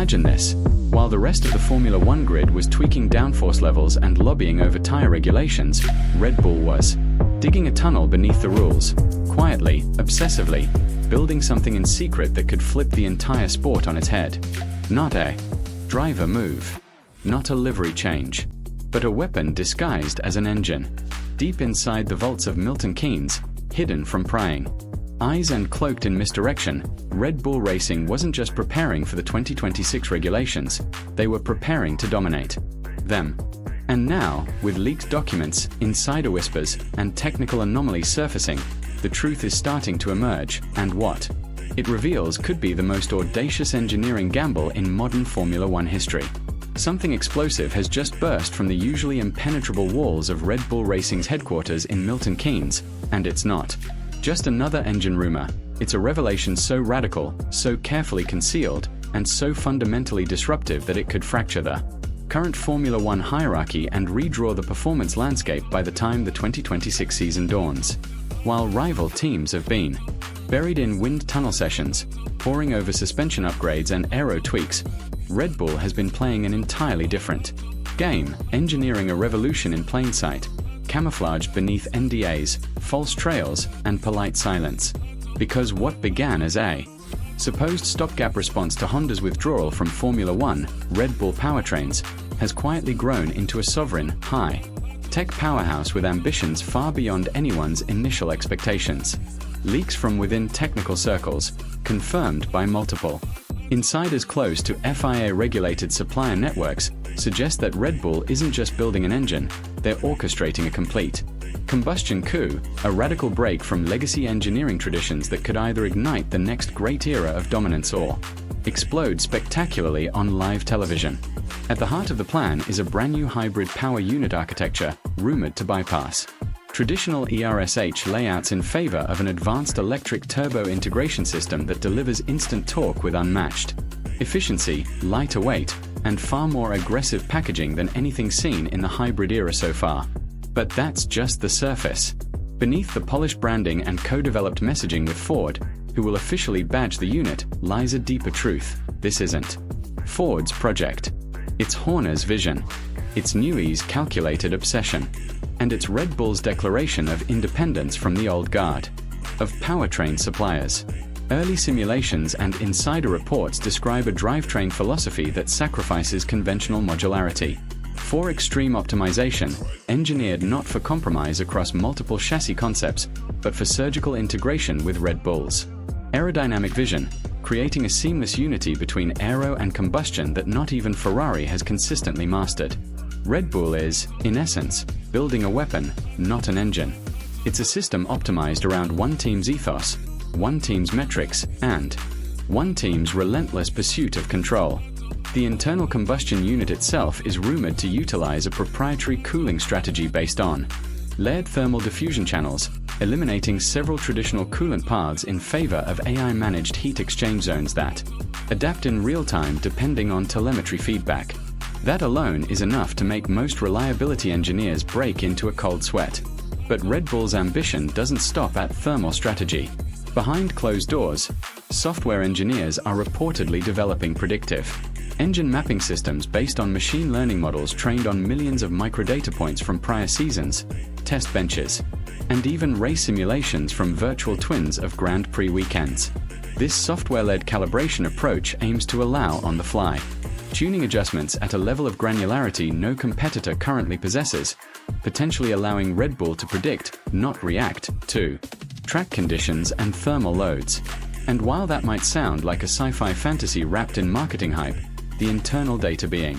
Imagine this. While the rest of the Formula One grid was tweaking downforce levels and lobbying over tire regulations, Red Bull was digging a tunnel beneath the rules, quietly, obsessively, building something in secret that could flip the entire sport on its head. Not a driver move, not a livery change, but a weapon disguised as an engine. Deep inside the vaults of Milton Keynes, hidden from prying eyes and cloaked in misdirection, Red Bull Racing wasn't just preparing for the 2026 regulations, they were preparing to dominate them. And now, with leaked documents, insider whispers, and technical anomalies surfacing, the truth is starting to emerge, and what it reveals could be the most audacious engineering gamble in modern Formula One history. Something explosive has just burst from the usually impenetrable walls of Red Bull Racing's headquarters in Milton Keynes, and it's not just another engine rumor. It's a revelation so radical, so carefully concealed, and so fundamentally disruptive that it could fracture the current Formula One hierarchy and redraw the performance landscape by the time the 2026 season dawns. While rival teams have been buried in wind tunnel sessions, poring over suspension upgrades and aero tweaks, Red Bull has been playing an entirely different game, engineering a revolution in plain sight, camouflaged beneath NDAs, false trails, and polite silence. Because what began as a supposed stopgap response to Honda's withdrawal from Formula One, Red Bull powertrains, has quietly grown into a sovereign, high-tech powerhouse with ambitions far beyond anyone's initial expectations. Leaks from within technical circles, confirmed by multiple insiders close to FIA-regulated supplier networks, suggest that Red Bull isn't just building an engine, they're orchestrating a complete combustion coup, a radical break from legacy engineering traditions that could either ignite the next great era of dominance or explode spectacularly on live television. At the heart of the plan is a brand new hybrid power unit architecture, rumored to bypass traditional ERSH layouts in favor of an advanced electric turbo integration system that delivers instant torque with unmatched efficiency, lighter weight, and far more aggressive packaging than anything seen in the hybrid era so far. But that's just the surface. Beneath the polished branding and co-developed messaging with Ford, who will officially badge the unit, lies a deeper truth. This isn't Ford's project. It's Horner's vision. It's Newey's calculated obsession. And it's Red Bull's declaration of independence from the old guard of powertrain suppliers. Early simulations and insider reports describe a drivetrain philosophy that sacrifices conventional modularity for extreme optimization, engineered not for compromise across multiple chassis concepts, but for surgical integration with Red Bull's aerodynamic vision, creating a seamless unity between aero and combustion that not even Ferrari has consistently mastered. Red Bull is, in essence, building a weapon, not an engine. It's a system optimized around one team's ethos, one team's metrics, and one team's relentless pursuit of control. The internal combustion unit itself is rumored to utilize a proprietary cooling strategy based on layered thermal diffusion channels, eliminating several traditional coolant paths in favor of AI-managed heat exchange zones that adapt in real time depending on telemetry feedback. That alone is enough to make most reliability engineers break into a cold sweat. But Red Bull's ambition doesn't stop at thermal strategy. Behind closed doors, software engineers are reportedly developing predictive engine mapping systems based on machine learning models trained on millions of microdata points from prior seasons, test benches, and even race simulations from virtual twins of Grand Prix weekends. This software-led calibration approach aims to allow on-the-fly tuning adjustments at a level of granularity no competitor currently possesses, potentially allowing Red Bull to predict, not react, to track conditions and thermal loads. And while that might sound like a sci-fi fantasy wrapped in marketing hype, the internal data being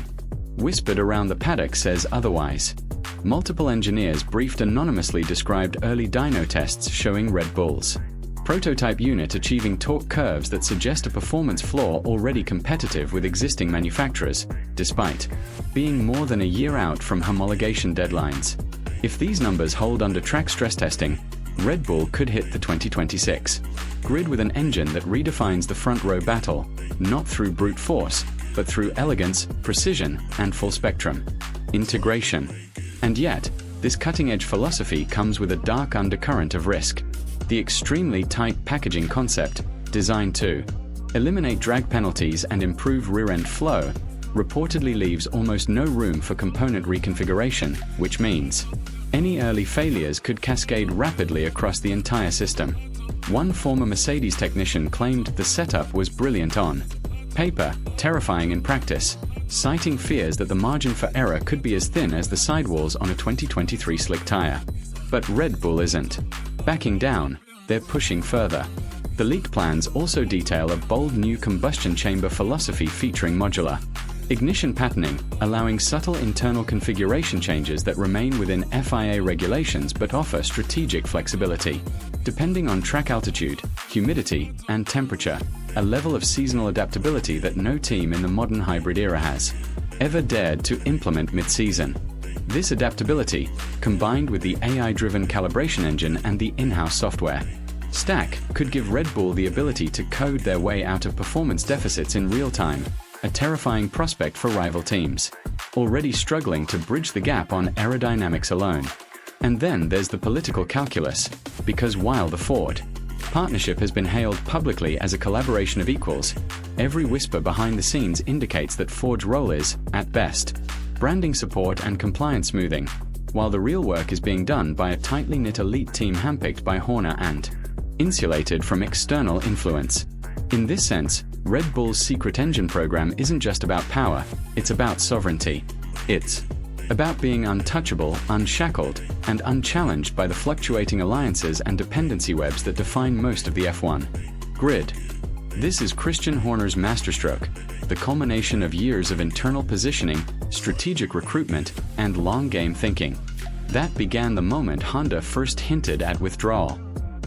whispered around the paddock says otherwise. Multiple engineers briefed anonymously described early dyno tests showing Red Bull's prototype unit achieving torque curves that suggest a performance floor already competitive with existing manufacturers, despite being more than a year out from homologation deadlines. If these numbers hold under track stress testing, Red Bull could hit the 2026 grid with an engine that redefines the front row battle, not through brute force, but through elegance, precision, and full spectrum integration. And yet, this cutting-edge philosophy comes with a dark undercurrent of risk. The extremely tight packaging concept, designed to eliminate drag penalties and improve rear-end flow, reportedly leaves almost no room for component reconfiguration, which means any early failures could cascade rapidly across the entire system. One former Mercedes technician claimed the setup was brilliant on paper, terrifying in practice, citing fears that the margin for error could be as thin as the sidewalls on a 2023 slick tire. But Red Bull isn't backing down, they're pushing further. The leaked plans also detail a bold new combustion chamber philosophy featuring modular ignition patterning, allowing subtle internal configuration changes that remain within FIA regulations but offer strategic flexibility. Depending on track altitude, humidity, and temperature, a level of seasonal adaptability that no team in the modern hybrid era has ever dared to implement mid-season. This adaptability, combined with the AI-driven calibration engine and the in-house software stack, could give Red Bull the ability to code their way out of performance deficits in real time, a terrifying prospect for rival teams, already struggling to bridge the gap on aerodynamics alone. And then there's the political calculus, because while the Ford partnership has been hailed publicly as a collaboration of equals, every whisper behind the scenes indicates that Ford's role is, at best, branding support and compliance smoothing, while the real work is being done by a tightly knit elite team handpicked by Horner and insulated from external influence. In this sense, Red Bull's secret engine program isn't just about power, it's about sovereignty. It's about being untouchable, unshackled, and unchallenged by the fluctuating alliances and dependency webs that define most of the F1 grid. This is Christian Horner's masterstroke, the culmination of years of internal positioning, strategic recruitment, and long-game thinking. That began the moment Honda first hinted at withdrawal.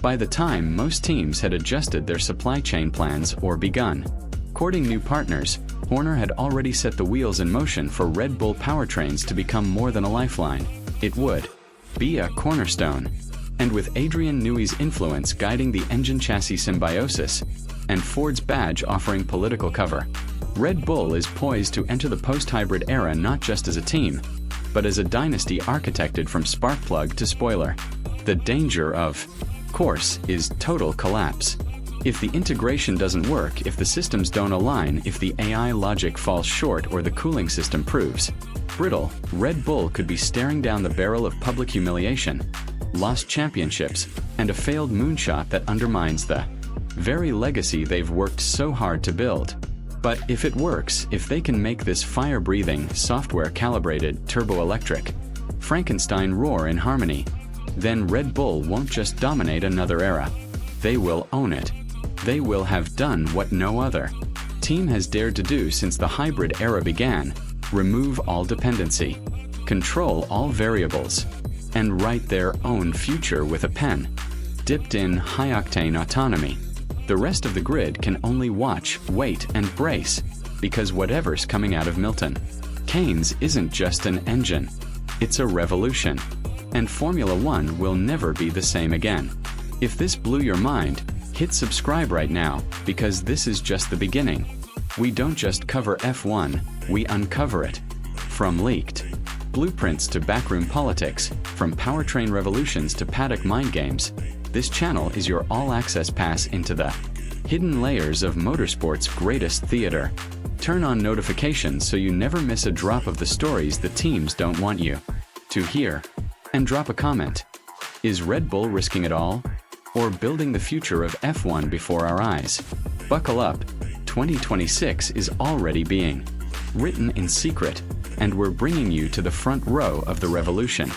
By the time most teams had adjusted their supply chain plans or begun courting new partners, Horner had already set the wheels in motion for Red Bull powertrains to become more than a lifeline. It would be a cornerstone. And with Adrian Newey's influence guiding the engine-chassis symbiosis, and Ford's badge offering political cover, Red Bull is poised to enter the post-hybrid era not just as a team, but as a dynasty architected from spark plug to spoiler. The danger of course is total collapse. If the integration doesn't work, if the systems don't align, if the AI logic falls short or the cooling system proves brittle, Red Bull could be staring down the barrel of public humiliation, lost championships, and a failed moonshot that undermines the very legacy they've worked so hard to build. But if it works, if they can make this fire-breathing, software-calibrated, turbo-electric Frankenstein roar in harmony, then Red Bull won't just dominate another era. They will own it. They will have done what no other team has dared to do since the hybrid era began: remove all dependency, control all variables, and write their own future with a pen, dipped in high-octane autonomy. The rest of the grid can only watch, wait, and brace, because whatever's coming out of Milton Keynes isn't just an engine, it's a revolution. And Formula One will never be the same again. If this blew your mind, hit subscribe right now, because this is just the beginning. We don't just cover F1, we uncover it. From leaked blueprints to backroom politics, from powertrain revolutions to paddock mind games, this channel is your all-access pass into the hidden layers of motorsport's greatest theater. Turn on notifications so you never miss a drop of the stories the teams don't want you to hear. And drop a comment. Is Red Bull risking it all? Or building the future of F1 before our eyes? Buckle up, 2026 is already being written in secret, and we're bringing you to the front row of the revolution.